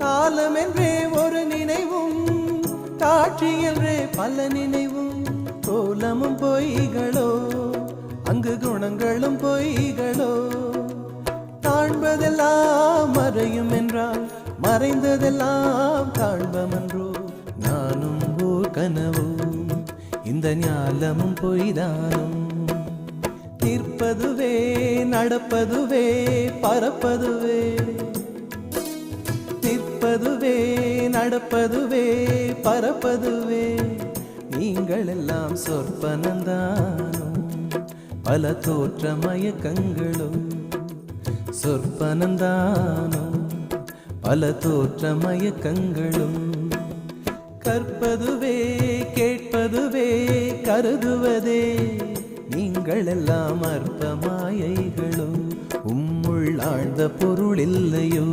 காலம் என்றே ஒரு நினைவும், காட்சி என்றே பல நினைவும், கோலமும் பொய்களோ அங்கு குணங்களும் பொய்களோ. காண்பதெல்லாம் மறையும் என்றால் மறைந்ததெல்லாம் காண்பமன்றோ. நானும் ஓர் கனவோ இந்த ஞாலமும் பொய்தானும். நிற்பதுவே நடப்பதுவே பறப்பதுவே, நிற்பதுவே நடப்பதுவே பறப்பதுவே. நீங்கள் எல்லாம் சொற்பனந்தானும் பல தோற்ற மயக்கங்களும். சொற்பனந்தானும் பல தோற்ற மயக்கங்களும். கற்பதுவே கேட்பதுவே கருதுவதே, நீங்கள் எல்லாம் அற்ப மாயைகளோ. உம்முள் ஆழ்ந்த பொருள் இல்லையோ.